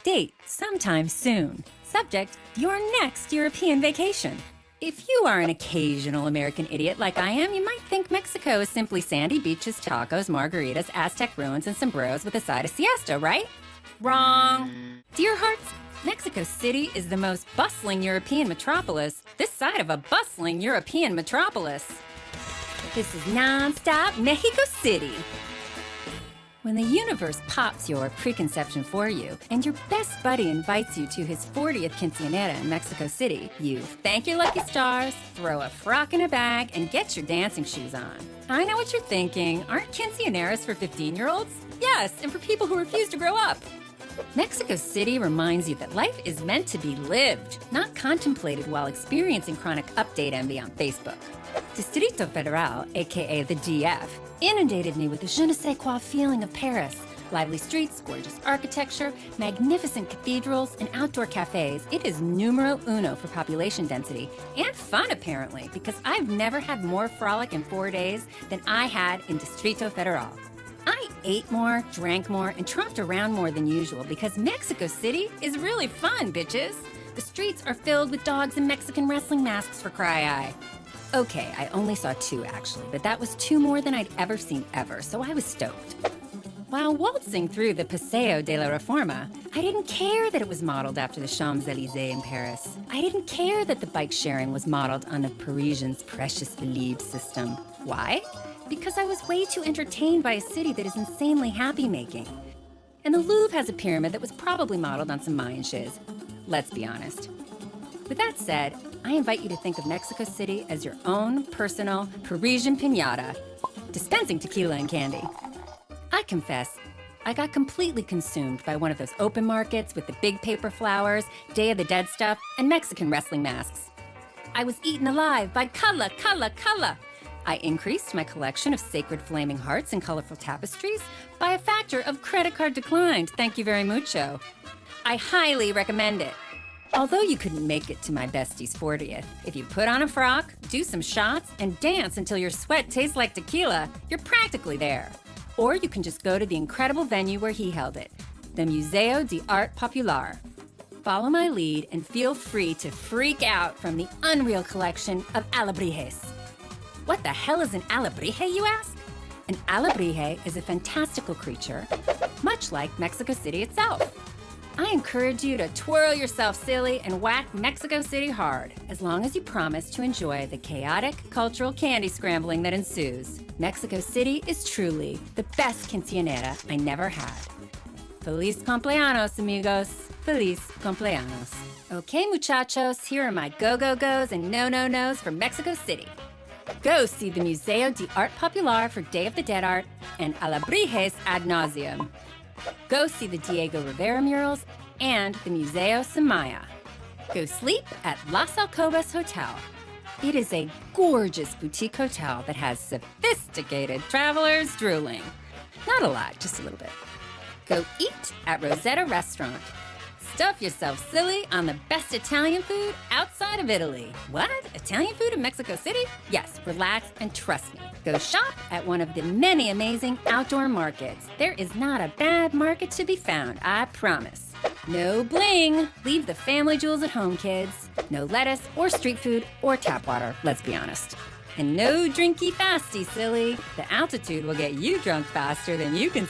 Date sometime soon. Subject, your next European vacation. If you are an occasional American idiot like I am, you might think Mexico is simply sandy beaches, tacos, margaritas, Aztec ruins, and sombreros with a side of siesta, right? Wrong. Dear hearts, Mexico City is the most bustling European metropolis this side of a bustling European metropolis. This is non-stop Mexico City. When the universe pops your preconception for you and your best buddy invites you to his 40th quinceañera in Mexico City, you thank your lucky stars, throw a frock in a bag, and get your dancing shoes on. I know what you're thinking. Aren't quinceañeras for 15-year-olds? Yes, and for people who refuse to grow up. Mexico City reminds you that life is meant to be lived, not contemplated while experiencing chronic update envy on Facebook. Distrito Federal, aka the DF, inundated me with the je ne sais quoi feeling of Paris. Lively streets, gorgeous architecture, magnificent cathedrals, and outdoor cafes. It is numero uno for population density. And fun, apparently, because I've never had more frolic in 4 days than I had in Distrito Federal. I ate more, drank more, and tromped around more than usual because Mexico City is really fun, bitches. The streets are filled with dogs and Mexican wrestling masks for cry-eye. Okay, I only saw 2 actually, but that was 2 more than I'd ever seen ever, so I was stoked. While waltzing through the Paseo de la Reforma, I didn't care that it was modeled after the Champs-Élysées in Paris. I didn't care that the bike sharing was modeled on the Parisians' precious Libre system. Why? Because I was way too entertained by a city that is insanely happy-making. And the Louvre has a pyramid that was probably modeled on some Mayan shiz. Let's be honest. With that said, I invite you to think of Mexico City as your own personal Parisian piñata, dispensing tequila and candy. I confess, I got completely consumed by one of those open markets with the big paper flowers, Day of the Dead stuff, and Mexican wrestling masks. I was eaten alive by color. I increased my collection of sacred flaming hearts and colorful tapestries by a factor of credit card declined, thank you very mucho. I highly recommend it. Although you couldn't make it to my bestie's 40th, if you put on a frock, do some shots, and dance until your sweat tastes like tequila, you're practically there. Or you can just go to the incredible venue where he held it, the Museo de Art Popular. Follow my lead and feel free to freak out from the unreal collection of alebrijes. What the hell is an alebrije, you ask? An alebrije is a fantastical creature, much like Mexico City itself. I encourage you to twirl yourself silly and whack Mexico City hard, as long as you promise to enjoy the chaotic cultural candy scrambling that ensues. Mexico City is truly the best quinceañera I never had. Feliz cumpleaños, amigos. Feliz cumpleaños. Okay, muchachos, here are my go-go-go's and no-no-no's for Mexico City. Go see the Museo de Art Popular for Day of the Dead art and alebrijes ad nauseum. Go see the Diego Rivera murals and the Museo Samaya. Go sleep at Las Alcobas Hotel. It is a gorgeous boutique hotel that has sophisticated travelers drooling. Not a lot, just a little bit. Go eat at Rosetta Restaurant. Stuff yourself silly on the best Italian food outside of Italy. What? Italian food in Mexico City? Yes, relax and trust me. Go shop at one of the many amazing outdoor markets. There is not a bad market to be found, I promise. No bling. Leave the family jewels at home, kids. No lettuce or street food or tap water, let's be honest. And no drinky fasty, silly. The altitude will get you drunk faster than you can